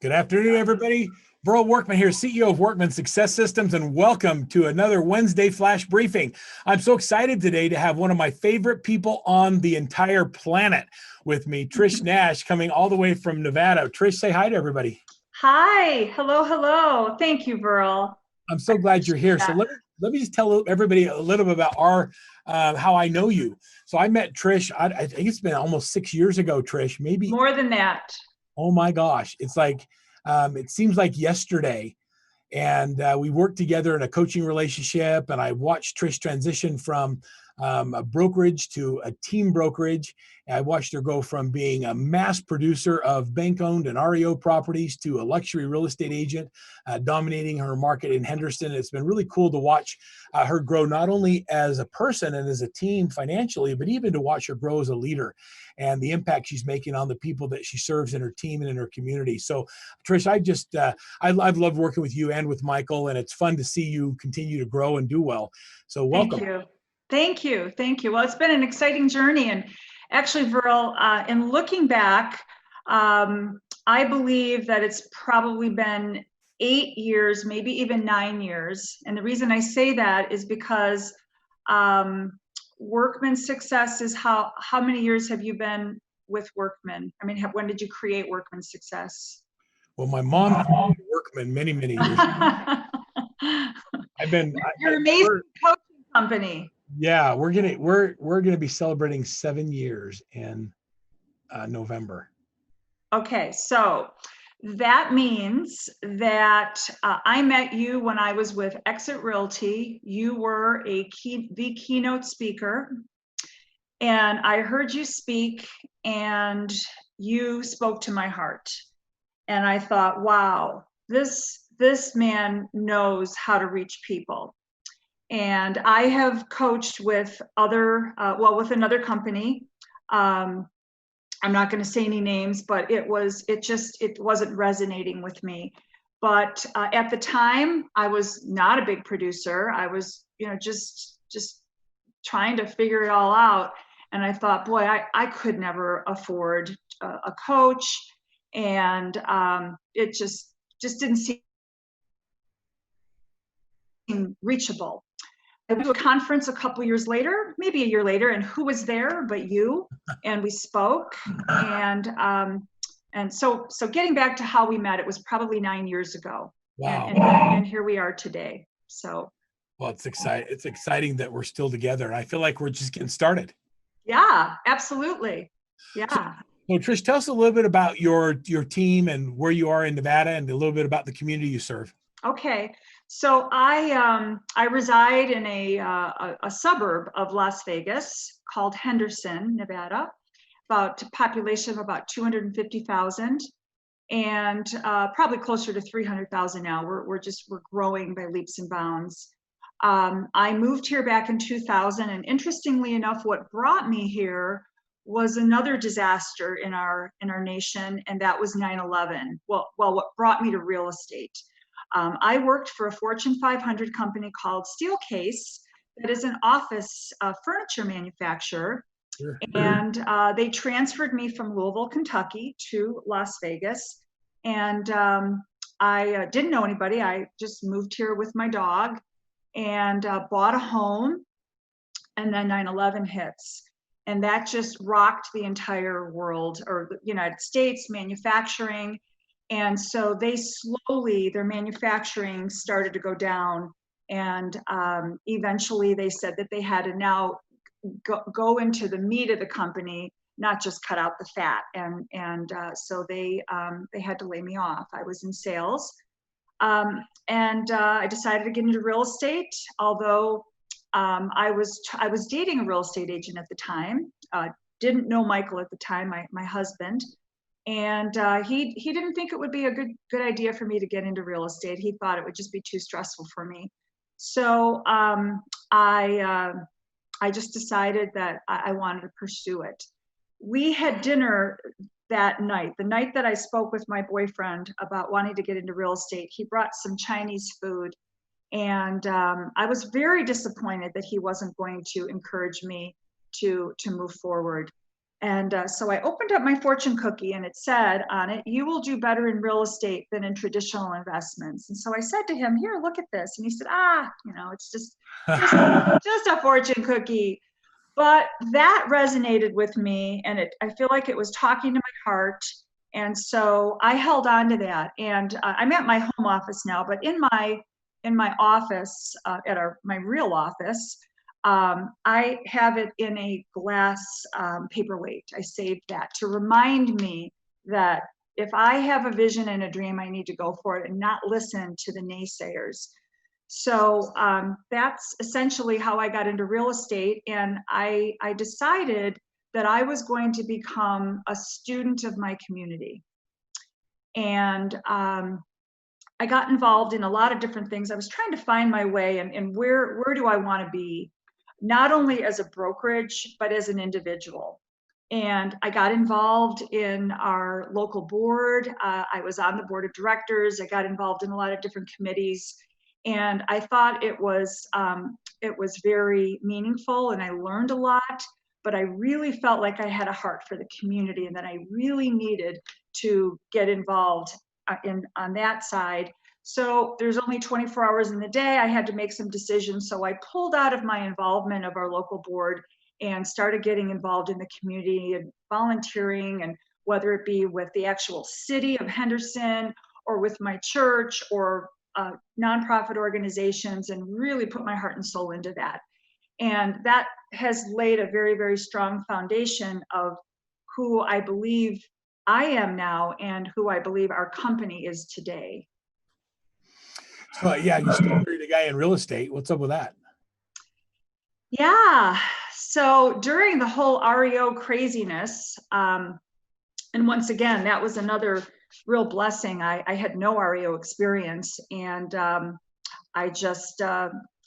Good afternoon, everybody. Verl Workman here, CEO of Workman Success Systems, and welcome to another Wednesday Flash Briefing. I'm so excited today to have one of my favorite people on the entire planet with me, Trish Nash, coming all the way from Nevada. Trish, say hi to everybody. Hi, hello. Thank you, Verl. I'm so glad you're here. So let me just tell everybody a little bit about how I know you. So I met Trish, I think it's been almost 6 years ago, Trish, maybe. More than that. Oh my gosh. It's like, it seems like yesterday. And we worked together in a coaching relationship, and I watched Trish transition from a brokerage to a team brokerage. And I watched her go from being a mass producer of bank-owned and REO properties to a luxury real estate agent, dominating her market in Henderson. It's been really cool to watch her grow, not only as a person and as a team financially, but even to watch her grow as a leader and the impact she's making on the people that she serves in her team and in her community. So, Trish, I've loved working with you and with Michael, and it's fun to see you continue to grow and do well. So welcome. Thank you. Well, it's been an exciting journey. And actually, Verl, in looking back, I believe that it's probably been 8 years, maybe even 9 years. And the reason I say that is because Workman Success is how many years have you been with Workman? I mean, when did you create Workman Success? Well, my mom called Workman many years ago. You're amazing coaching company. Yeah, we're gonna be celebrating 7 years in November. Okay, so that means that I met you when I was with Exit Realty. You were the keynote speaker, and I heard you speak, and you spoke to my heart. And I thought, wow, this man knows how to reach people. And I have coached with with another company. I'm not going to say any names, but it wasn't resonating with me. But at the time, I was not a big producer. I was, just trying to figure it all out. And I thought, boy, I could never afford a coach. And it just didn't seem reachable. I went to a conference a couple years later, maybe a year later, and who was there but you? And we spoke. And so getting back to how we met, it was probably 9 years ago. Wow. And here we are today. So. Well, it's exciting. It's exciting that we're still together. I feel like we're just getting started. Yeah, absolutely. Yeah. So Trish, tell us a little bit about your team and where you are in Nevada, and a little bit about the community you serve. Okay, so I reside in a suburb of Las Vegas called Henderson, Nevada, about a population of about 250,000, and probably closer to 300,000 now. We're growing by leaps and bounds. I moved here back in 2000, and interestingly enough, what brought me here was another disaster in our nation, and that was 9/11. Well, what brought me to real estate. I worked for a Fortune 500 company called Steelcase, that is an office furniture manufacturer. Sure. And they transferred me from Louisville, Kentucky to Las Vegas. And I didn't know anybody. I just moved here with my dog and bought a home. And then 9/11 hits. And that just rocked the entire world, or the United States, manufacturing. And so their manufacturing started to go down. And eventually they said that they had to now go into the meat of the company, not just cut out the fat. And so they had to lay me off. I was in sales. And I decided to get into real estate, although I was dating a real estate agent at the time. Didn't know Michael at the time, my husband. And he didn't think it would be a good idea for me to get into real estate. He thought it would just be too stressful for me. So I just decided that I wanted to pursue it. We had dinner that night, the night that I spoke with my boyfriend about wanting to get into real estate. He brought some Chinese food, and I was very disappointed that he wasn't going to encourage me to move forward. And so I opened up my fortune cookie and it said on it, "You will do better in real estate than in traditional investments." And so I said to him, "Here, look at this." And he said, it's just a fortune cookie. But that resonated with me, and I feel like it was talking to my heart. And so I held on to that. And I'm at my home office now, but in my office, at my real office, I have it in a glass paperweight. I saved that to remind me that if I have a vision and a dream, I need to go for it and not listen to the naysayers. So that's essentially how I got into real estate. And I decided that I was going to become a student of my community. And I got involved in a lot of different things. I was trying to find my way and where do I want to be, not only as a brokerage, but as an individual. And I got involved in our local board. I was on the board of directors. I got involved in a lot of different committees. And I thought it was very meaningful and I learned a lot, but I really felt like I had a heart for the community and that I really needed to get involved on that side. So there's only 24 hours in the day. I had to make some decisions. So I pulled out of my involvement of our local board and started getting involved in the community and volunteering, and whether it be with the actual city of Henderson or with my church or nonprofit organizations, and really put my heart and soul into that. And that has laid a very, very strong foundation of who I believe I am now and who I believe our company is today. So yeah, you still married a guy in real estate. What's up with that? Yeah. So during the whole REO craziness, and once again, that was another real blessing. I had no REO experience, and I just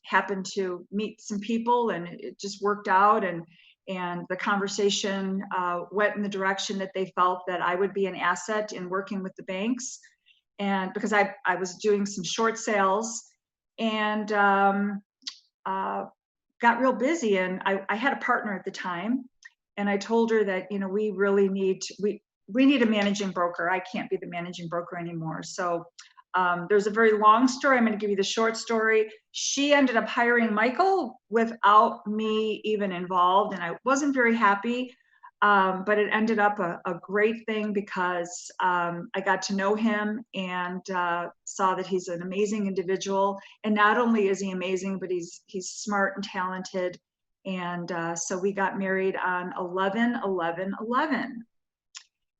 happened to meet some people, and it just worked out. And the conversation went in the direction that they felt that I would be an asset in working with the banks. And because I was doing some short sales and got real busy, and I had a partner at the time, and I told her that, we really need a managing broker. I can't be the managing broker anymore. So there's a very long story. I'm going to give you the short story. She ended up hiring Michael without me even involved, and I wasn't very happy. But it ended up a great thing because I got to know him and saw that he's an amazing individual. And not only is he amazing, but he's smart and talented. And so we got married on 11/11/11.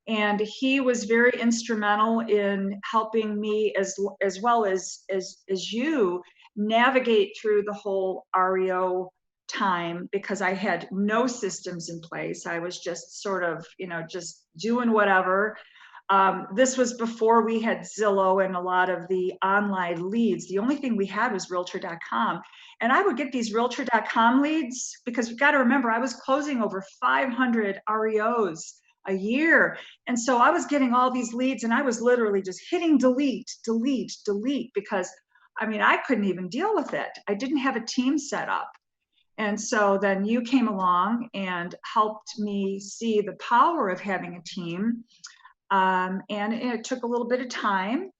And he was very instrumental in helping me as well as you navigate through the whole REO time, because I had no systems in place. I was just sort of, just doing whatever. This was before we had Zillow and a lot of the online leads. The only thing we had was realtor.com. And I would get these realtor.com leads because you've got to remember, I was closing over 500 REOs a year. And so I was getting all these leads and I was literally just hitting delete, delete, delete, because I couldn't even deal with it. I didn't have a team set up. And so then you came along and helped me see the power of having a team. And it took a little bit of time,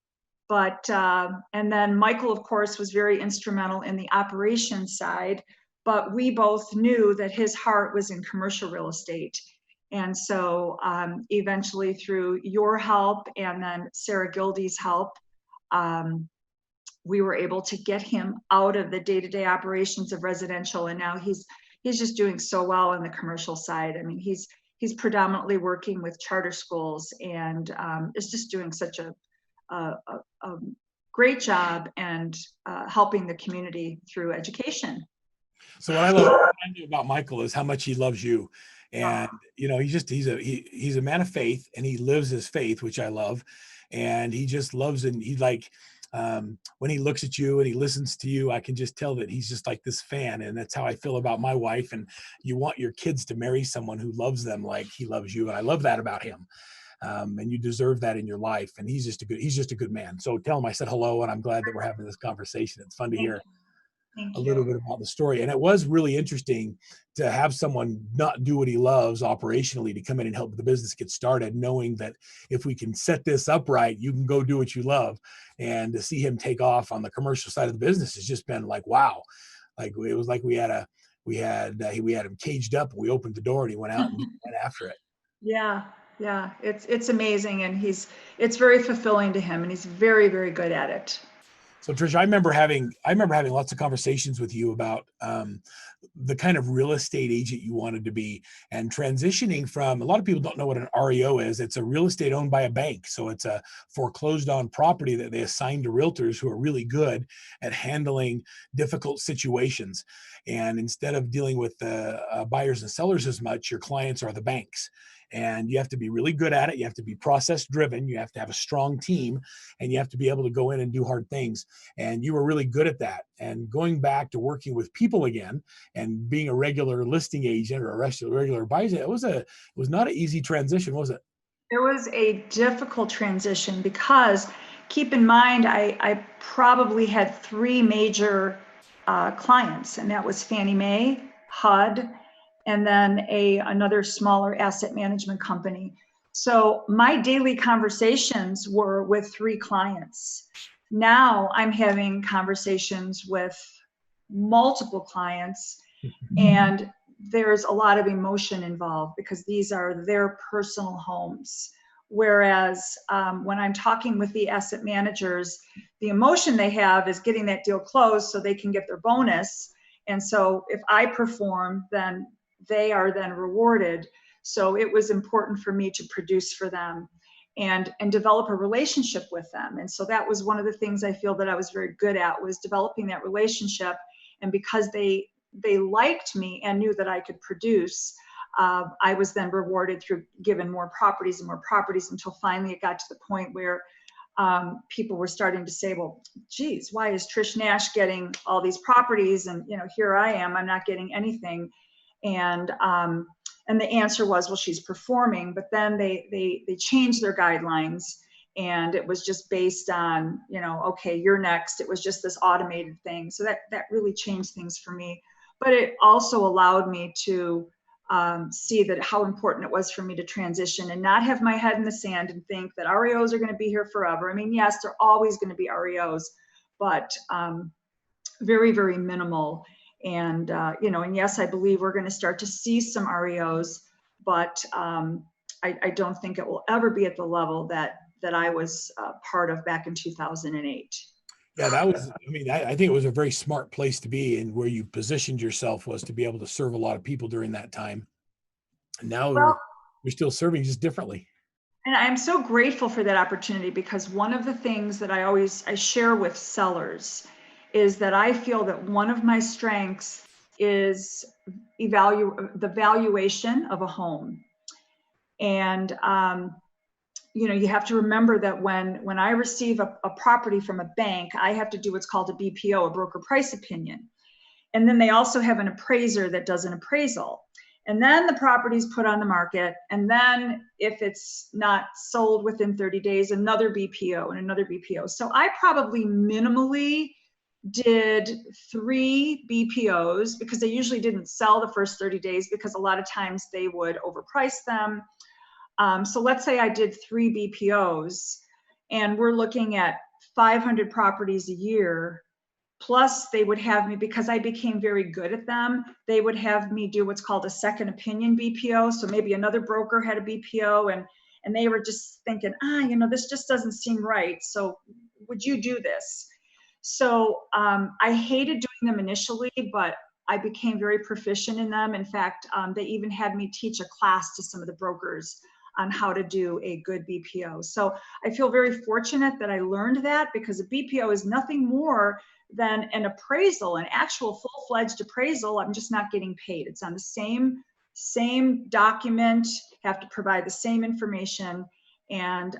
but, and then Michael, of course, was very instrumental in the operations side, but we both knew that his heart was in commercial real estate. And so eventually through your help and then Sarah Gildy's help, we were able to get him out of the day-to-day operations of residential. And now he's just doing so well on the commercial side. He's predominantly working with charter schools and is just doing such a great job and helping the community through education. So what I love about Michael is how much he loves you. And, he's a man of faith and he lives his faith, which I love. And he just loves it. And he when he looks at you and he listens to you, I can just tell that he's just like this fan. And that's how I feel about my wife. And you want your kids to marry someone who loves them like he loves you. And I love that about him. And you deserve that in your life. And he's just a good man. So tell him I said hello, and I'm glad that we're having this conversation. It's fun to hear. Thank a little you. bit about the story. And it was really interesting to have someone not do what he loves operationally to come in and help the business get started, knowing that if we can set this up right, you can go do what you love. And to see him take off on the commercial side of the business has just been like, wow. Like it was like we had him caged up. We opened the door and he went out and went after it. Yeah, yeah, it's amazing, and it's very fulfilling to him, and he's very, very good at it. So Trish, I remember having lots of conversations with you about the kind of real estate agent you wanted to be, and transitioning from, a lot of people don't know what an REO is. It's a real estate owned by a bank. So it's a foreclosed on property that they assign to realtors who are really good at handling difficult situations. And instead of dealing with buyers and sellers as much, your clients are the banks. And you have to be really good at it. You have to be process driven. You have to have a strong team, and you have to be able to go in and do hard things. And you were really good at that. And going back to working with people again and being a regular listing agent or a regular advisor, it was not an easy transition, was it? It was a difficult transition because, keep in mind, I probably had three major clients, and that was Fannie Mae, HUD, and then another smaller asset management company. So my daily conversations were with three clients. Now I'm having conversations with multiple clients, and there's a lot of emotion involved because these are their personal homes. Whereas when I'm talking with the asset managers, the emotion they have is getting that deal closed so they can get their bonus. And so if I perform, then they are then rewarded. So it was important for me to produce for them and develop a relationship with them. And so that was one of the things I feel that I was very good at, was developing that relationship. And because they liked me and knew that I could produce, I was then rewarded through given more properties and more properties, until finally it got to the point where people were starting to say, well, geez, why is Trish Nash getting all these properties? And, here I am, I'm not getting anything. And the answer was, well, she's performing. But then they changed their guidelines, and it was just based on, okay, you're next. It was just this automated thing. So that really changed things for me. But it also allowed me to see that how important it was for me to transition and not have my head in the sand and think that REOs are going to be here forever. I mean, yes, they're always going to be REOs, but very, very minimal. And, and yes, I believe we're going to start to see some REOs, but I don't think it will ever be at the level that I was part of back in 2008. Yeah, I think it was a very smart place to be, and where you positioned yourself was to be able to serve a lot of people during that time. And now Well, you're still serving, just differently. and I'm so grateful for that opportunity, because one of the things that I share with sellers is that I feel that one of my strengths is the valuation of a home. And you have to remember that when I receive a property from a bank, I have to do what's called a BPO, a broker price opinion. And then they also have an appraiser that does an appraisal. And then the property is put on the market. And then if it's not sold within 30 days, another BPO and another BPO. So I probably minimally did 3 BPOs, because they usually didn't sell the first 30 days because a lot of times they would overprice them. So let's say I did 3 BPOs, and we're looking at 500 properties a year. Plus they would have me, because I became very good at them, they would have me do what's called a second opinion BPO. So maybe another broker had a BPO, and they were just thinking, this just doesn't seem right. So would you do this? So I hated doing them initially, but I became very proficient in them. In fact, they even had me teach a class to some of the brokers on how to do a good BPO. So I feel very fortunate that I learned that, because a BPO is nothing more than an appraisal, an actual full-fledged appraisal. I'm just not getting paid. It's on the same document, have to provide the same information. And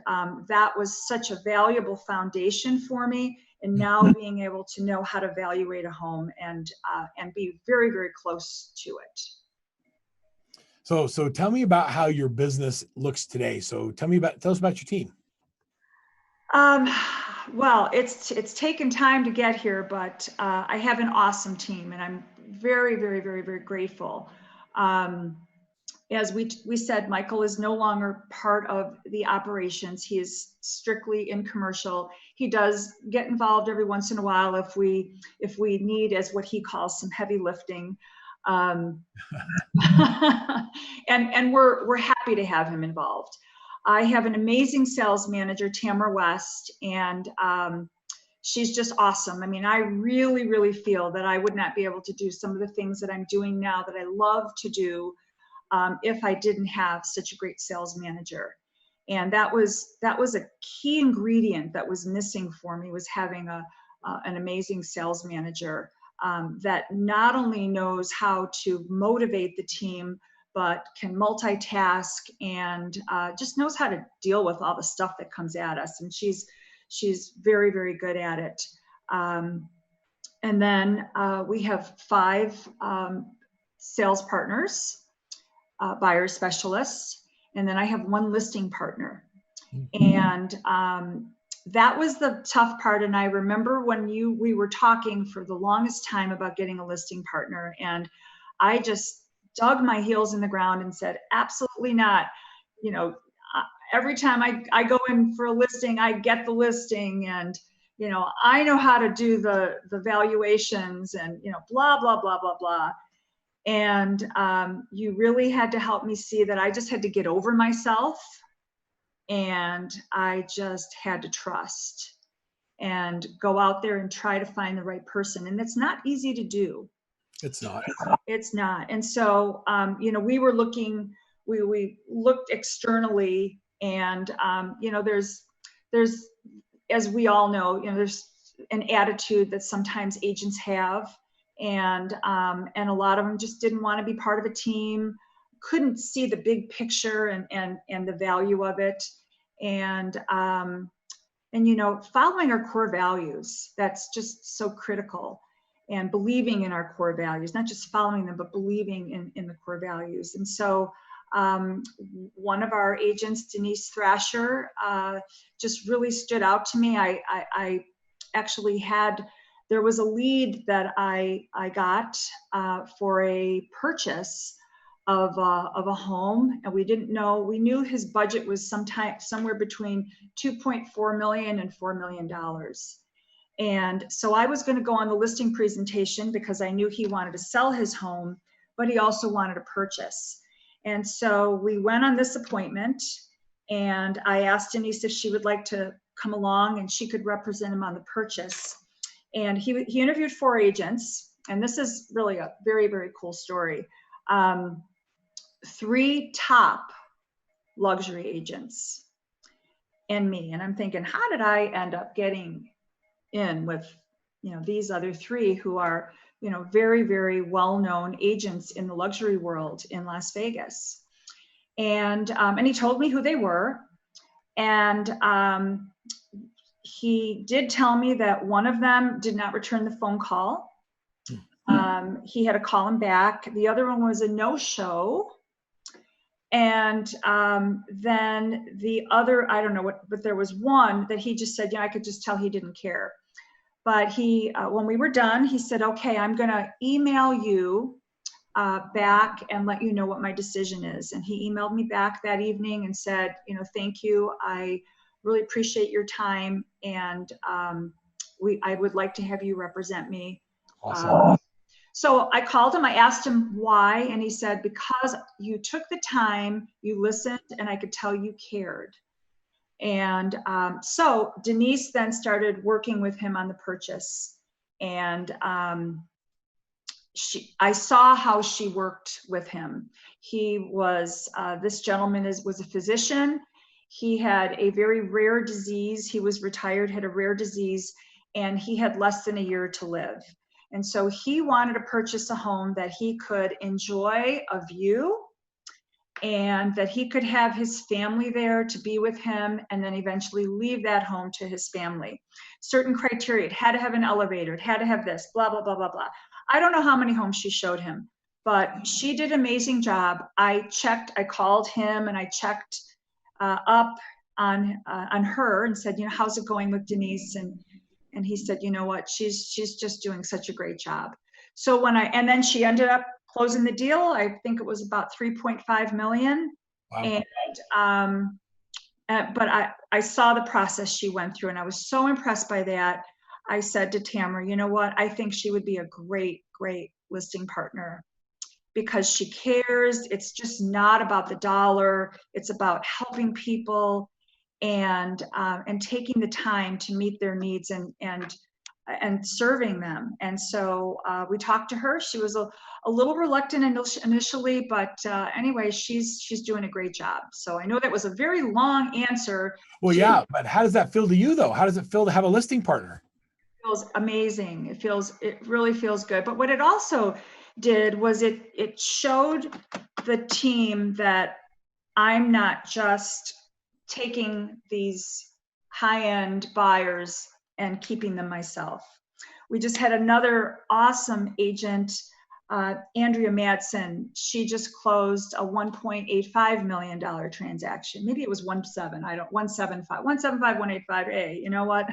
that was such a valuable foundation for me. And now being able to know how to evaluate a home and be very, very close to it. So tell me about how your business looks today. So tell us about your team. Well, it's taken time to get here, but I have an awesome team, and I'm very, very, very, very grateful. As we said, Michael is no longer part of the operations. He is strictly in commercial. He does get involved every once in a while if we need, as what he calls, some heavy lifting. And we're happy to have him involved. I have an amazing sales manager, Tamara West, and she's just awesome. I mean, I really, really feel that I would not be able to do some of the things that I'm doing now that I love to do if I didn't have such a great sales manager. And that was a key ingredient that was missing for me, was having an amazing sales manager that not only knows how to motivate the team, but can multitask and just knows how to deal with all the stuff that comes at us. And she's very, very good at it. And then we have 5 sales partners, buyer specialists, and then I have 1 listing partner. And that was the tough part. And I remember when we were talking for the longest time about getting a listing partner, and I just dug my heels in the ground and said, absolutely not. You know, every time I go in for a listing, I get the listing, and you know, I know how to do the valuations, and you know, blah blah blah blah blah. And you really had to help me see that I just had to get over myself, and I just had to trust and go out there and try to find the right person. And it's not easy to do. It's not. It's not. And so, you know, we looked externally, and, you know, there's, as we all know, you know, there's an attitude that sometimes agents have, and a lot of them just didn't want to be part of a team, couldn't see the big picture and the value of it. And, you know, following our core values, that's just so critical. And believing in our core values, not just following them, but believing in the core values. And so one of our agents, Denise Thrasher, just really stood out to me. I actually there was a lead that I got for a purchase of a home, and we didn't know. We knew his budget was somewhere between $2.4 million and $4 million. And so I was going to go on the listing presentation because I knew he wanted to sell his home, but he also wanted to purchase. And so we went on this appointment, and I asked Denise if she would like to come along and she could represent him on the purchase. And he interviewed 4 agents, and this is really a very, very cool story. 3 top luxury agents and me. And I'm thinking, how did I end up getting in with, you know, these other 3 who are, you know, very, very well-known agents in the luxury world in Las Vegas? And he told me who they were. And he did tell me that one of them did not return the phone call. He had to call him back. The other one was a no-show. And then the other, I don't know what, but there was one that he just said, yeah, I could just tell he didn't care. But he, when we were done, he said, okay, I'm going to email you back and let you know what my decision is. And he emailed me back that evening and said, you know, thank you. I really appreciate your time. And I would like to have you represent me. Awesome. So I called him, I asked him why, and he said, because you took the time, you listened, and I could tell you cared. And so Denise then started working with him on the purchase. And I saw how she worked with him. He was, this gentleman was a physician. He had a very rare disease. He was retired, had a rare disease, and he had less than a year to live. And so he wanted to purchase a home that he could enjoy a view, and that he could have his family there to be with him, and then eventually leave that home to his family. Certain criteria: it had to have an elevator, it had to have this, blah, blah, blah, blah, blah. I don't know how many homes she showed him, but she did an amazing job. I called him and I checked up, on her and said, how's it going with Denise? And he said, you know what, she's just doing such a great job. So and then she ended up closing the deal. I think it was about 3.5 million. Wow. And but I saw the process she went through, and I was so impressed by that. I said to Tamara, you know what, I think she would be a great listing partner, because she cares. It's just not about the dollar. It's about helping people and taking the time to meet their needs and serving them. And so we talked to her. She was a little reluctant initially, but anyway, she's doing a great job. So I know that was a very long answer. Well, yeah, but how does that feel to you though? How does it feel to have a listing partner? It feels amazing. It really feels good. But what it also did was it showed the team that I'm not just taking these high-end buyers and keeping them myself. We just had another awesome agent, Andrea Madsen. She just closed a $1.85 million transaction. Maybe it was 175, 185, hey, you know what?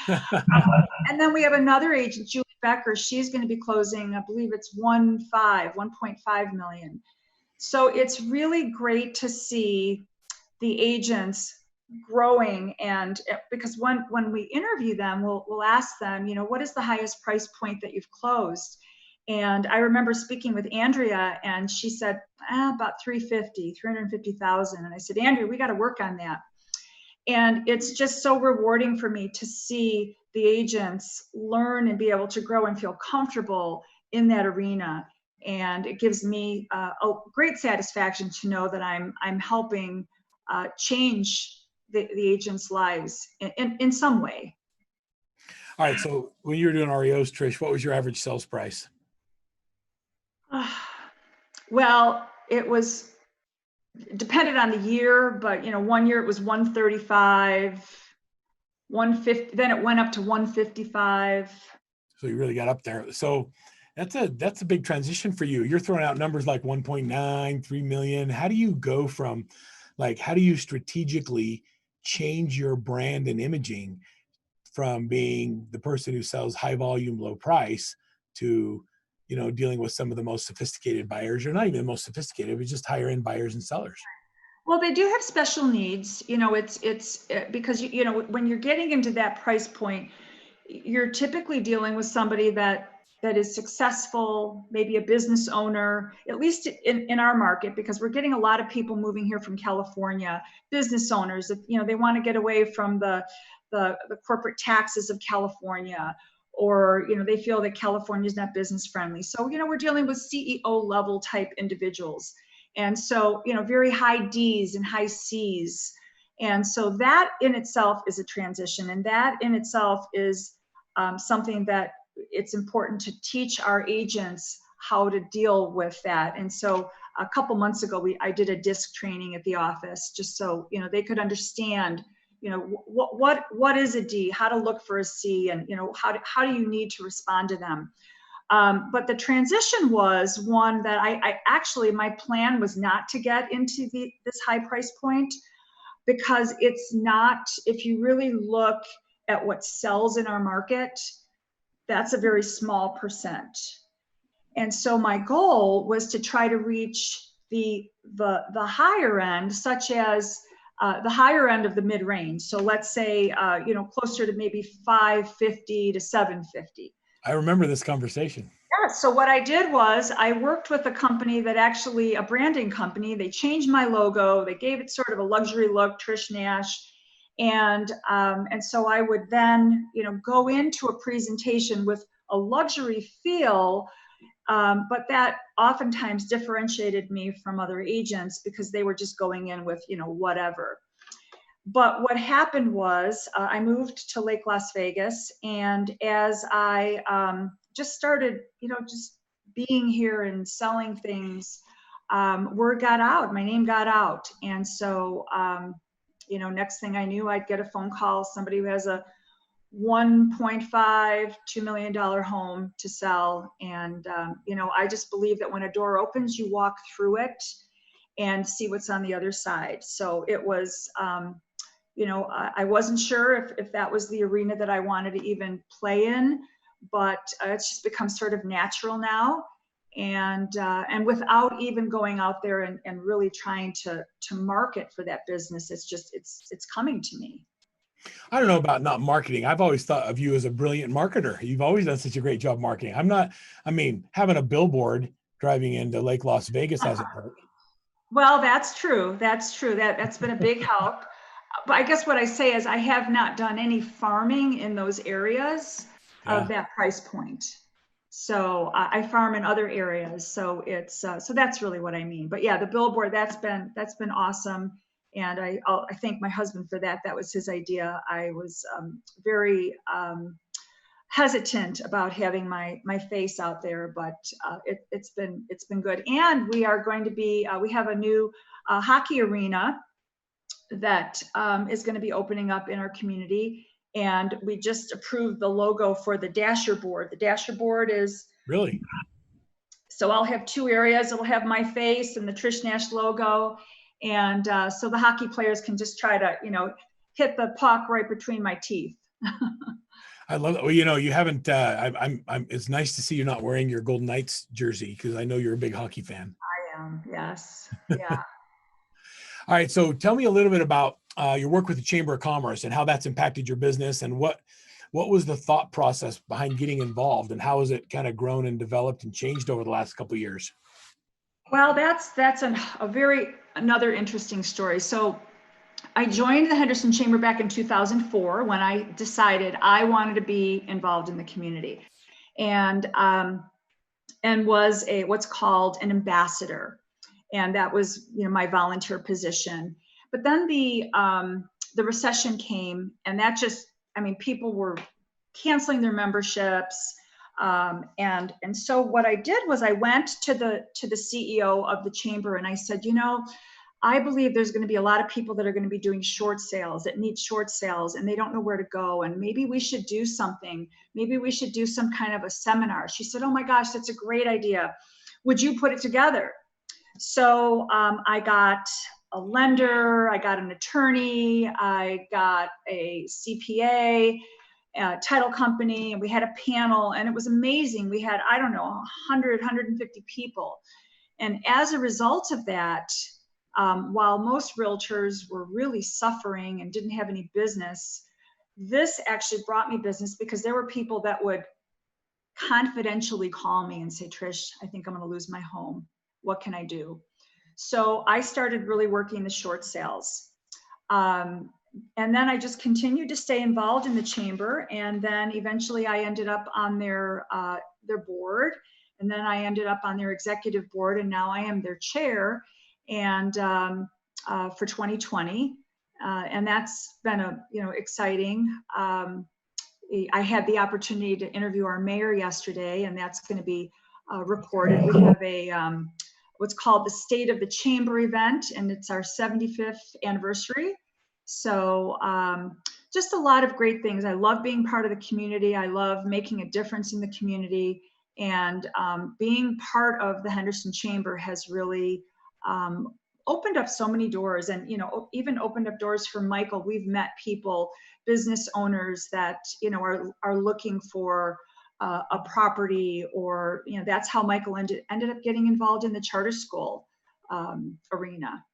And then we have another agent, Julie Becker. She's going to be closing, I believe it's 1.5 million. So it's really great to see the agents growing, and because when we interview them, we'll ask them, what is the highest price point that you've closed? And I remember speaking with Andrea, and she said about 350,000. And I said, Andrea, we got to work on that. And it's just so rewarding for me to see the agents learn and be able to grow and feel comfortable in that arena. And it gives me a great satisfaction to know that I'm helping change the agents' lives in some way. All right. So when you were doing REOs, Trish, what was your average sales price? Well, it was depended on the year, but 1 year it was 135, 150. Then it went up to 155. So you really got up there. So that's a big transition for you. You're throwing out numbers like 1.9, 3 million. How do you go from how do you strategically change your brand and imaging from being the person who sells high volume, low price to, dealing with some of the most sophisticated buyers, or not even the most sophisticated, but just higher end buyers and sellers? Well, they do have special needs. It's because, when you're getting into that price point, you're typically dealing with somebody that is successful, maybe a business owner, at least in our market, because we're getting a lot of people moving here from California, business owners, they want to get away from the corporate taxes of California, or, they feel that California is not business friendly. So, we're dealing with CEO level type individuals. And so, very high D's and high C's. And so that in itself is a transition. And that in itself is something that it's important to teach our agents how to deal with that. And so a couple months ago, I did a DISC training at the office, just so, they could understand, what is a D, how to look for a C, and, how do you need to respond to them. But the transition was one that I actually, my plan was not to get into this high price point, because it's not, if you really look at what sells in our market, that's a very small percent. And so my goal was to try to reach the higher end, such as the higher end of the mid range. So let's say, closer to maybe 550 to 750. I remember this conversation. Yeah, so what I did was I worked with a company that actually, a branding company, they changed my logo. They gave it sort of a luxury look, Trish Nash. And so I would then, go into a presentation with a luxury feel, but that oftentimes differentiated me from other agents because they were just going in with, whatever. But what happened was I moved to Lake Las Vegas, and as I just started, just being here and selling things, word got out, my name got out. And so, next thing I knew, I'd get a phone call, somebody who has a $1.5, $2 million home to sell. And, I just believe that when a door opens, you walk through it and see what's on the other side. So it was, I wasn't sure if that was the arena that I wanted to even play in, but it's just become sort of natural now. And without even going out there and really trying to market for that business, it's coming to me. I don't know about not marketing. I've always thought of you as a brilliant marketer. You've always done such a great job marketing. Having a billboard driving into Lake Las Vegas hasn't hurt. Well, that's true. That's true. That's been a big help. But I guess what I say is I have not done any farming in those areas of that price point. So I farm in other areas. So it's so that's really what I mean. But yeah, the billboard, that's been awesome. And I thank my husband for that. That was his idea. I was very hesitant about having my face out there, but it's been good. And we are going to be we have a new hockey arena that is going to be opening up in our community, and we just approved the logo for the Dasher board. The Dasher board is Really? So I'll have two areas. It'll have my face and the Trish Nash logo, and so the hockey players can just try to hit the puck right between my teeth. I love it. Well, you haven't. It's nice to see you not wearing your Golden Knights jersey, because I know you're a big hockey fan. I am. Yes. Yeah. All right. So tell me a little bit about your work with the Chamber of Commerce and how that's impacted your business, and what was the thought process behind getting involved, and how has it kind of grown and developed and changed over the last couple of years? Well, that's another interesting story. So I joined the Henderson Chamber back in 2004 when I decided I wanted to be involved in the community, and was what's called an ambassador, and that was my volunteer position. But then the recession came, and that just people were canceling their memberships, and so what I did was I went to the CEO of the chamber and I said, I believe there's going to be a lot of people that are going to be doing short sales, that need short sales, and they don't know where to go. And maybe we should do something. Maybe we should do some kind of a seminar. She said, oh my gosh, that's a great idea. Would you put it together? So I got a lender, I got an attorney, I got a CPA, title company, and we had a panel, and it was amazing. We had, 100, 150 people. And as a result of that, while most realtors were really suffering and didn't have any business, this actually brought me business, because there were people that would confidentially call me and say, Trish, I think I'm going to lose my home. What can I do? So I started really working the short sales. And then I just continued to stay involved in the chamber. And then eventually I ended up on their board. And then I ended up on their executive board. And now I am their chair, and for 2020. And that's been exciting. I had the opportunity to interview our mayor yesterday, and that's going to be recorded. We have a what's called the State of the Chamber event, and it's our 75th anniversary. So just a lot of great things. I love being part of the community. I love making a difference in the community, and being part of the Henderson Chamber has really opened up so many doors, and even opened up doors for Michael. We've met people, business owners that are looking for a property, or that's how Michael ended up getting involved in the charter school arena.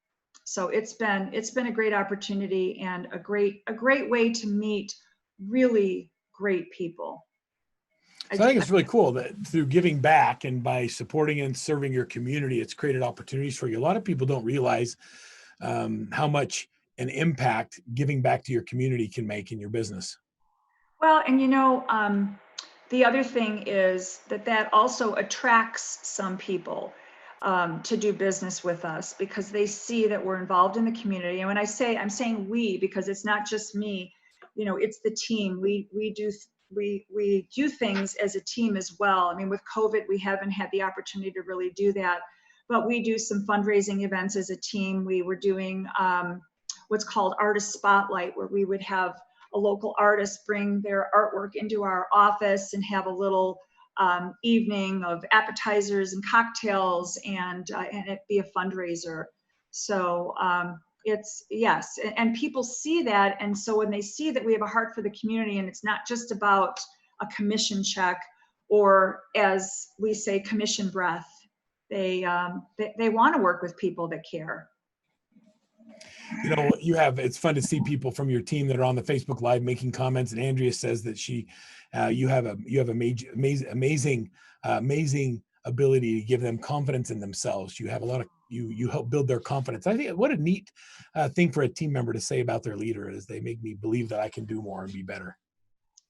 So it's been a great opportunity, and a great way to meet really great people. So I think it's really cool that through giving back and by supporting and serving your community, it's created opportunities for you. A lot of people don't realize how much an impact giving back to your community can make in your business. Well, and the other thing is that also attracts some people to do business with us, because they see that we're involved in the community. And when I'm saying we, because it's not just me, it's the team. We do things as a team as well. With COVID, we haven't had the opportunity to really do that, but we do some fundraising events as a team. We were doing what's called Artist Spotlight, where we would have a local artist bring their artwork into our office and have a little evening of appetizers and cocktails, and it be a fundraiser. So it's yes. And people see that. And so when they see that we have a heart for the community and it's not just about a commission check, or as we say, commission breath, they want to work with people that care. You know, it's fun to see people from your team that are on the Facebook Live making comments. And Andrea says that you have amazing ability to give them confidence in themselves. You have you help build their confidence. I think what a neat thing for a team member to say about their leader is they make me believe that I can do more and be better.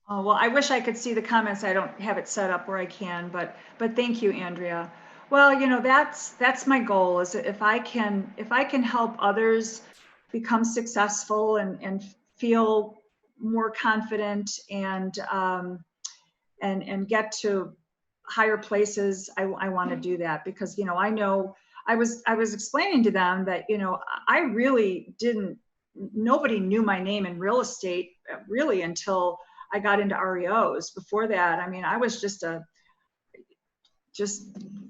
Oh, well, I wish I could see the comments. I don't have it set up where I can, but thank you, Andrea. Well, that's my goal, is if I can help others become successful and feel more confident and get to higher places, I want to do that, because I know I was explaining to them that I really didn't, nobody knew my name in real estate really until I got into REOs. Before that, I mean, I was just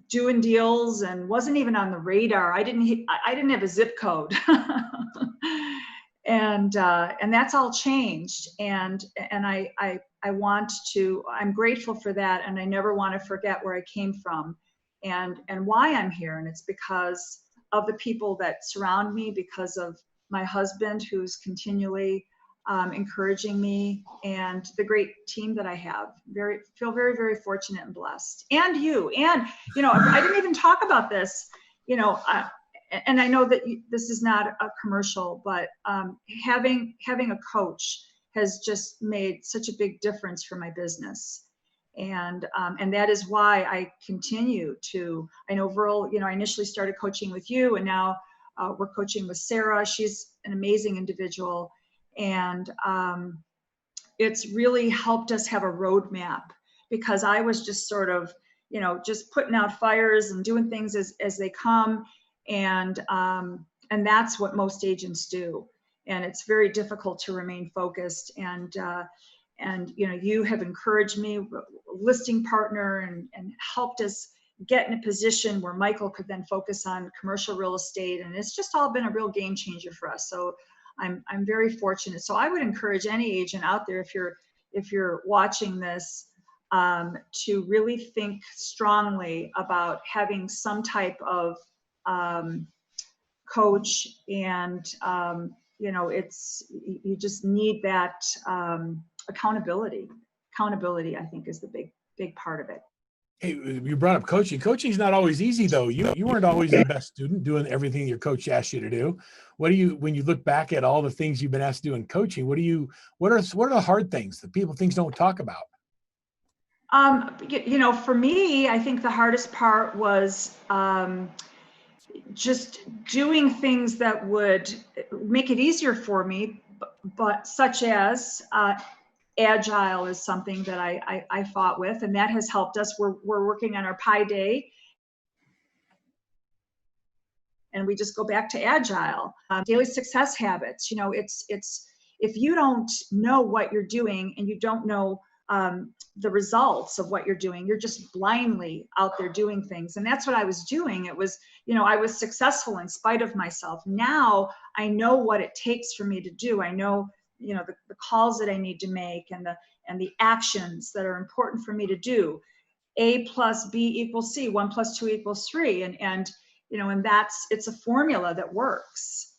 doing deals and wasn't even on the radar. I didn't have a zip code. And that's all changed. And I'm grateful for that. And I never want to forget where I came from and why I'm here. And it's because of the people that surround me, because of my husband, who's continually encouraging me, and the great team that I have. Feel very, very fortunate and blessed. And you, and I didn't even talk about this, and I know that this is not a commercial, but having a coach has just made such a big difference for my business. And that is why I continue to, I know Verl, I initially started coaching with you, and now we're coaching with Sarah. She's an amazing individual. And it's really helped us have a roadmap, because I was just sort of, just putting out fires and doing things as they come. And that's what most agents do. And it's very difficult to remain focused. And you have encouraged me, listing partner, and helped us get in a position where Michael could then focus on commercial real estate. And it's just all been a real game changer for us. So I'm very fortunate. So I would encourage any agent out there, if you're watching this, to really think strongly about having some type of coach. And you just need that accountability. Accountability, I think, is the big part of it. Hey, you brought up coaching. Coaching's not always easy, though. You weren't always the best student doing everything your coach asked you to do. When you look back at all the things you've been asked to do in coaching, what are the hard things that things don't talk about? For me, I think the hardest part was just doing things that would make it easier for me, but such as Agile is something that I fought with, and that has helped us. We're working on our Pi Day, and we just go back to Agile. Daily success habits. It's if you don't know what you're doing and you don't know the results of what you're doing, you're just blindly out there doing things. And that's what I was doing. It was, I was successful in spite of myself. Now I know what it takes for me to do. I know the calls that I need to make, and the actions that are important for me to do. A plus B equals C, 1 + 2 = 3. And it's a formula that works.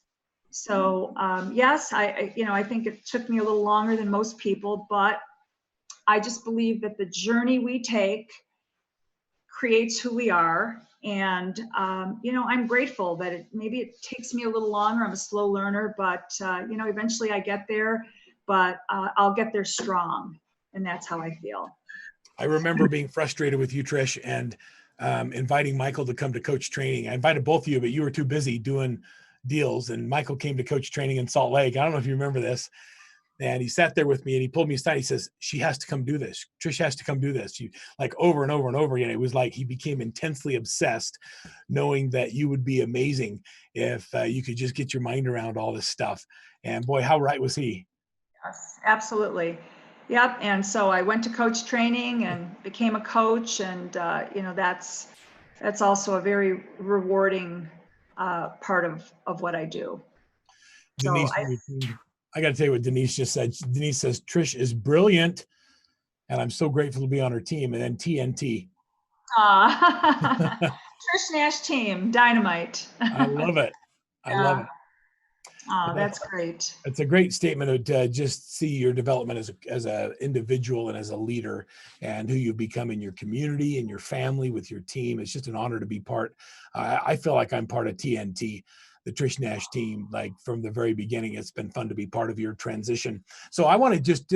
So yes, I think it took me a little longer than most people, but I just believe that the journey we take creates who we are. And, I'm grateful that maybe it takes me a little longer. I'm a slow learner, but, eventually I get there, but I'll get there strong. And that's how I feel. I remember being frustrated with you, Trish, and inviting Michael to come to coach training. I invited both of you, but you were too busy doing deals. And Michael came to coach training in Salt Lake. I don't know if you remember this. And he sat there with me and he pulled me aside. He says, she has to come do this. Trish has to come do this. Like over and over and over again. It was like he became intensely obsessed, knowing that you would be amazing if you could just get your mind around all this stuff. And boy, how right was he? Yes, absolutely. Yep. And so I went to coach training and became a coach. And, that's also a very rewarding part of what I do. So Denise, I got to tell you what Denise just said. Denise says, Trish is brilliant, and I'm so grateful to be on her team. And then TNT. Trish Nash Team, dynamite. I love it. I love Yeah. it. Oh, And that's great. it's a great statement to just see your development as a individual and as a leader, and who you become in your community and your family with your team. It's just an honor to be part. I feel like I'm part of TNT, the Trish Nash team. Like from the very beginning, it's been fun to be part of your transition. So I want to just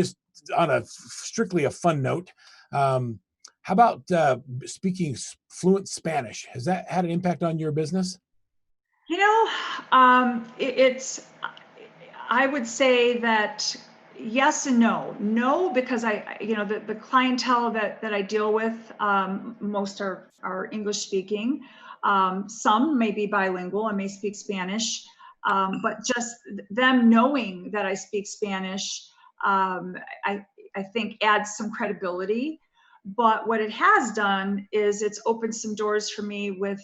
on a strictly a fun note. How about speaking fluent Spanish? Has that had an impact on your business? You know, I would say that yes and no. No, because the clientele that I deal with, most are English speaking. Some may be bilingual and may speak Spanish, but just them knowing that I speak Spanish, um, I, I think adds some credibility. But what it has done is it's opened some doors for me with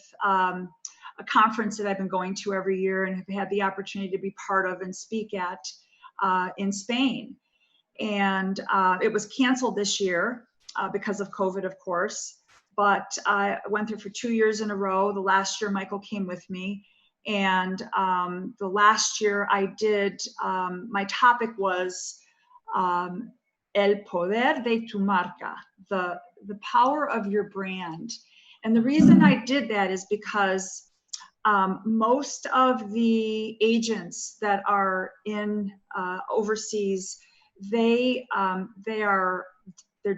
a conference that I've been going to every year and have had the opportunity to be part of and speak at in Spain. And it was canceled this year because of COVID, of course. But I went through for 2 years in a row. The last year, Michael came with me. And the last year I did, my topic was El poder de tu marca, the power of your brand. And the reason I did that is because most of the agents that are in overseas, they're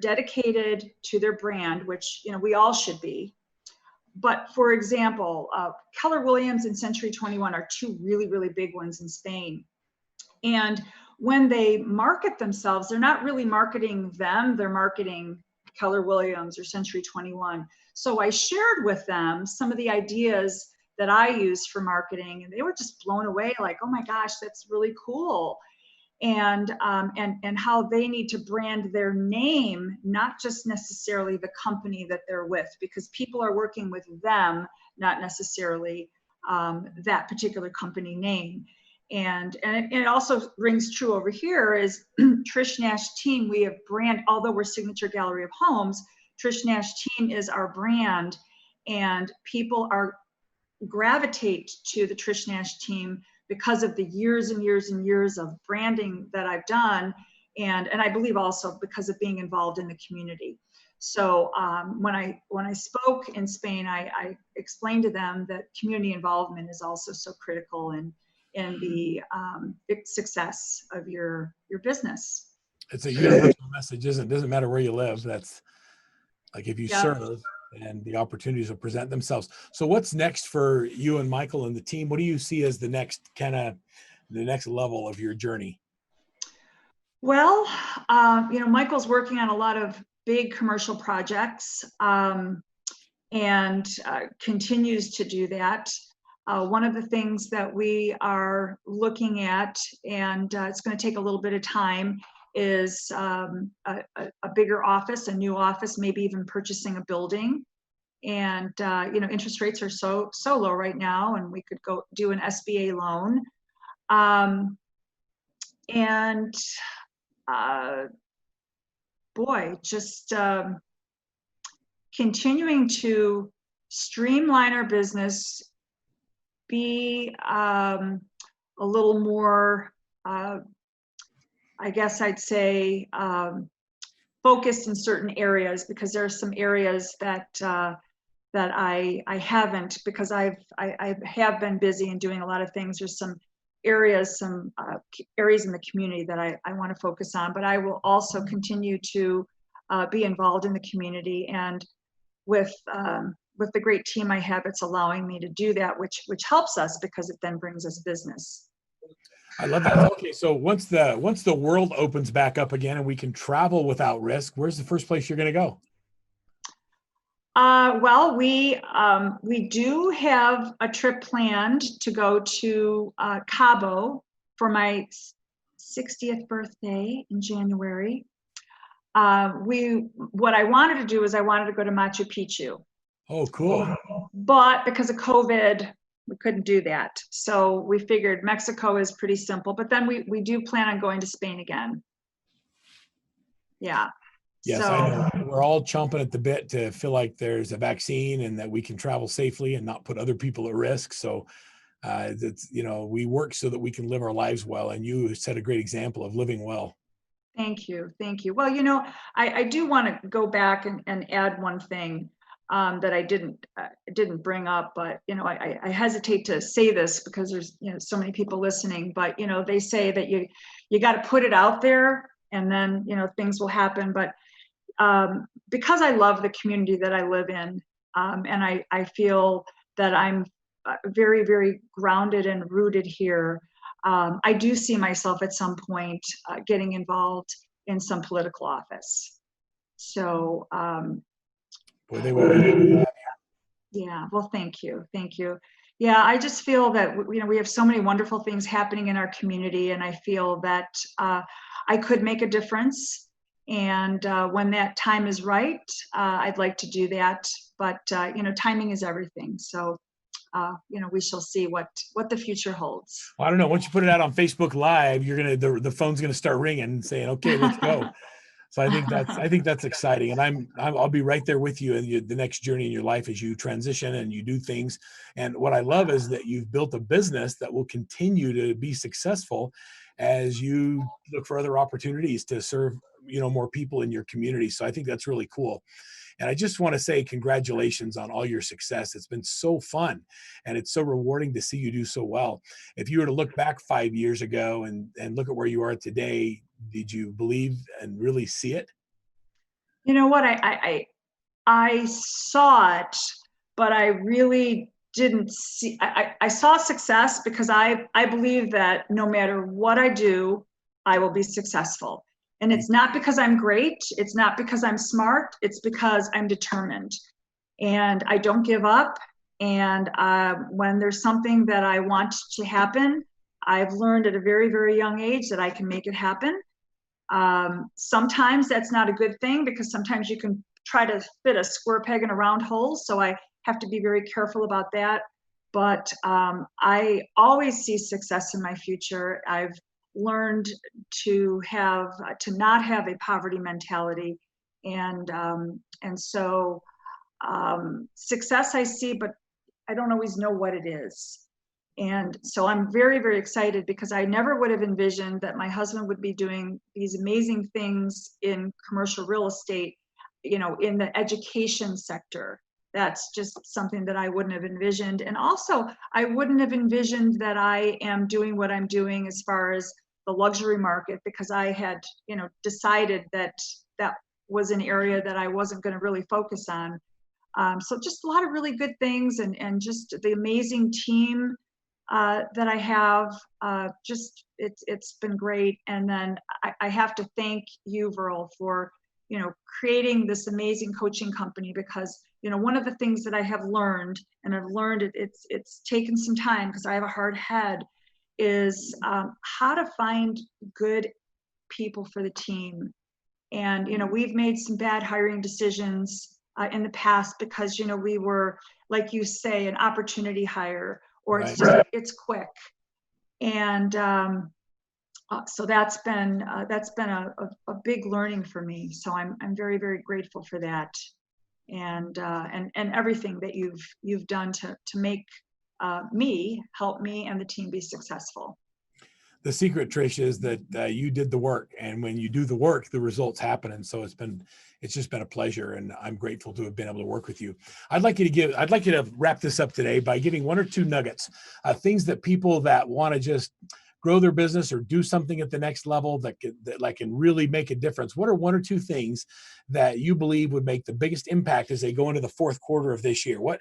dedicated to their brand, which we all should be. But for example, Keller Williams and Century 21 are two really, really big ones in Spain. And when they market themselves, they're not really marketing them, they're marketing Keller Williams or Century 21. So I shared with them some of the ideas that I use for marketing, and they were just blown away, like, oh my gosh, that's really cool. And how they need to brand their name, not just necessarily the company that they're with, because people are working with them, not necessarily that particular company name. And it also rings true over here is Trish Nash Team. We have brand, although we're Signature Gallery of Homes, Trish Nash Team is our brand, and people gravitate to the Trish Nash Team because of the years and years and years of branding that I've done, and I believe also because of being involved in the community. So when I spoke in Spain, I explained to them that community involvement is also so critical in the success of your business. It's a universal message, isn't it? Doesn't matter where you live. That's like if you serve, and the opportunities will present themselves. So what's next for you and Michael and the team? What do you see as the next level of your journey? Well, Michael's working on a lot of big commercial projects and continues to do that. One of the things that we are looking at, and it's going to take a little bit of time, is a bigger office, a new office, maybe even purchasing a building. And interest rates are so low right now, and we could go do an SBA loan. And just continuing to streamline our business, be a little more, I guess I'd say, focused in certain areas, because there are some areas that I haven't, because I have been busy and doing a lot of things. There's some areas in the community that I want to focus on, but I will also continue to be involved in the community, and with the great team I have, it's allowing me to do that, which helps us because it then brings us business. I love that. Okay, so once the world opens back up again and we can travel without risk, where's the first place you're going to go? Well, we do have a trip planned to go to Cabo for my 60th birthday in January. What I wanted to do is I wanted to go to Machu Picchu. Oh, cool. But because of COVID, We couldn't do that. So we figured Mexico is pretty simple, but then we do plan on going to Spain again. Yeah. Yes, So, I know. We're all chomping at the bit to feel like there's a vaccine and that we can travel safely and not put other people at risk. So it's, we work so that we can live our lives well. And you set a great example of living well. thank you. Thank you. Well, I do want to go back and add one thing that I didn't bring up, but, I hesitate to say this because there's, so many people listening, but, they say that you got to put it out there and then, things will happen. But because I love the community that I live in, and I feel that I'm very, very grounded and rooted here, I do see myself at some point getting involved in some political office. So, Boy, they will. yeah, well, thank you. Thank you. Yeah, I just feel that, we have so many wonderful things happening in our community, and I feel that I could make a difference. And when that time is right, I'd like to do that. But, timing is everything. So, we shall see what the future holds. Well, I don't know. Once you put it out on Facebook Live, the phone's gonna start ringing and saying, "Okay, let's go." So I think that's exciting, and I'll be right there with you in the next journey in your life as you transition and you do things. And what I love is that you've built a business that will continue to be successful as you look for other opportunities to serve more people in your community. So I think that's really cool. And I just want to say congratulations on all your success. It's been so fun and it's so rewarding to see you do so well. If you were to look back 5 years ago and look at where you are today, did you believe and really see it? You know what? I saw it, but I really didn't see. I saw success because I believe that no matter what I do, I will be successful. And it's not because I'm great. It's not because I'm smart. It's because I'm determined, and I don't give up. And when there's something that I want to happen, I've learned at a very, very young age that I can make it happen. Sometimes that's not a good thing because sometimes you can try to fit a square peg in a round hole. So I have to be very careful about that. But I always see success in my future. I've learned to not have a poverty mentality, and so success I see, but I don't always know what it is. And so I'm very, very excited because I never would have envisioned that my husband would be doing these amazing things in commercial real estate, in the education sector. That's just something that I wouldn't have envisioned. And also, I wouldn't have envisioned that I am doing what I'm doing as far as the luxury market, because I had, decided that that was an area that I wasn't going to really focus on. So just a lot of really good things, and just the amazing team that I have. It's been great. And then I have to thank you, Verl, for creating this amazing coaching company, because one of the things that I have learned, and I've learned it's taken some time because I have a hard head, is how to find good people for the team. And we've made some bad hiring decisions in the past because we were, like you say, an opportunity hire, or it's quick. And so that's been a big learning for me. So I'm very, very grateful for that, and everything that you've done to make help me and the team be successful. The secret, Trish, is that you did the work, and when you do the work, the results happen. And so it's just been a pleasure, and I'm grateful to have been able to work with you. I'd like you to wrap this up today by giving one or two nuggets, things that people that want to just grow their business or do something at the next level that can really make a difference. What are one or two things that you believe would make the biggest impact as they go into the fourth quarter of this year? What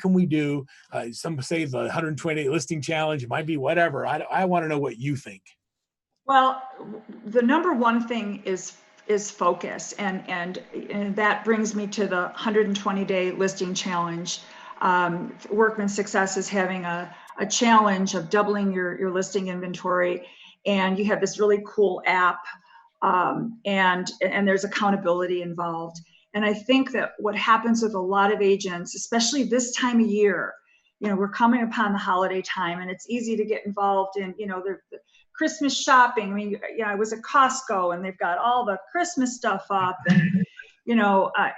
can we do? Some say the 120 listing challenge, it might be whatever. I want to know what you think. Well, the number one thing is focus, and that brings me to the 120-day listing challenge. Workman Success is having a challenge of doubling your listing inventory, and you have this really cool app, and there's accountability involved. And I think that what happens with a lot of agents, especially this time of year, we're coming upon the holiday time, and it's easy to get involved in, the Christmas shopping. I mean, I was at Costco, and they've got all the Christmas stuff up, and,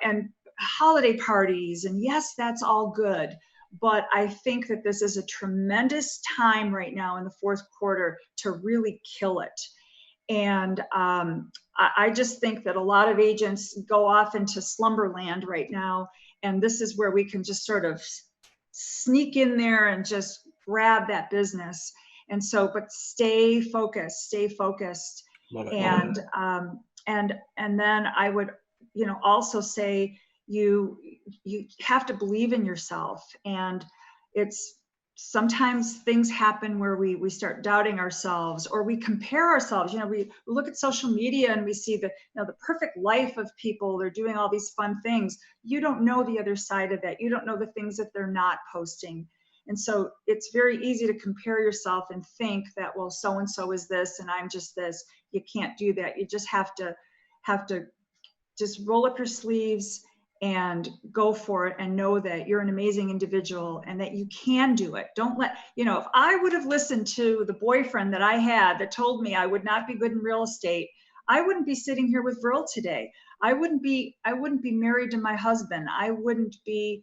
and holiday parties. And yes, that's all good. But I think that this is a tremendous time right now in the fourth quarter to really kill it. And I just think that a lot of agents go off into slumberland right now. And this is where we can just sort of sneak in there and just grab that business. And so, but stay focused. Love it. And then I would, also say you have to believe in yourself. And it's sometimes things happen where we start doubting ourselves, or we compare ourselves. We look at social media and we see the perfect life of people. They're doing all these fun things. You don't know the other side of that. You don't know the things that they're not posting. And so it's very easy to compare yourself and think that, well, so-and-so is this and I'm just this. You can't do that. You just have to just roll up your sleeves and go for it, and know that you're an amazing individual and that you can do it. Don't let, if I would have listened to the boyfriend that I had that told me I would not be good in real estate, I wouldn't be sitting here with Verl today. I wouldn't be married to my husband. I wouldn't be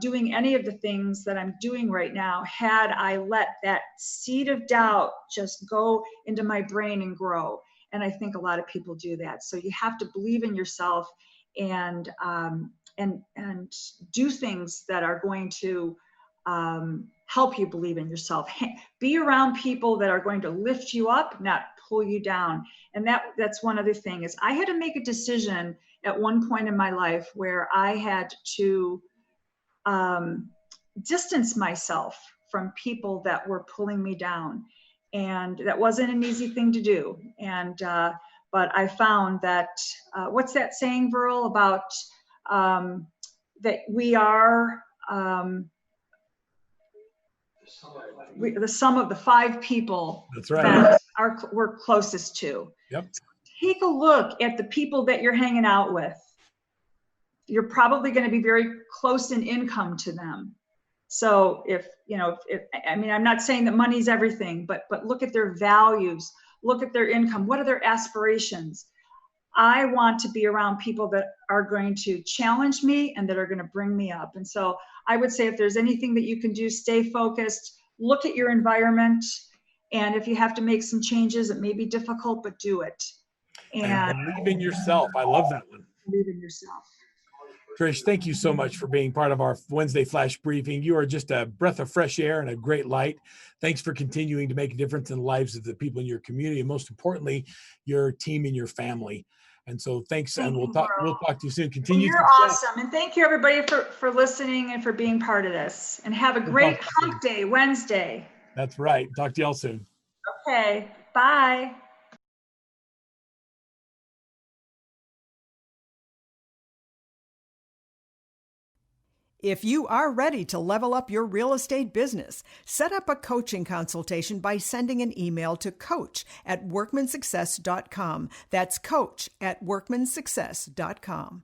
doing any of the things that I'm doing right now had I let that seed of doubt just go into my brain and grow. And I think a lot of people do that. So you have to believe in yourself and do things that are going to help you believe in yourself. Be around people that are going to lift you up, not pull you down. And that's one other thing is I had to make a decision at one point in my life where I had to distance myself from people that were pulling me down. And that wasn't an easy thing to do. And but I found that, what's that saying, Verl, about that we are the sum of the 5 people That's right. that we're closest to. Yep. Take a look at the people that you're hanging out with. You're probably going to be very close in income to them. So if I'm not saying that money's everything, but look at their values, look at their income. What are their aspirations? I want to be around people that are going to challenge me and that are going to bring me up. And so I would say if there's anything that you can do, stay focused, look at your environment. And if you have to make some changes, it may be difficult, but do it. And believe in yourself. I love that one. Believe in yourself. Trish, thank you so much for being part of our Wednesday Flash Briefing. You are just a breath of fresh air and a great light. Thanks for continuing to make a difference in the lives of the people in your community, and most importantly, your team and your family. And so thanks, and we'll talk to you soon. Continue. You're awesome. And thank you, everybody, for listening and for being part of this. And have a great hump day Wednesday. That's right. Talk to y'all soon. Okay. Bye. If you are ready to level up your real estate business, set up a coaching consultation by sending an email to coach@workmansuccess.com. That's coach@workmansuccess.com.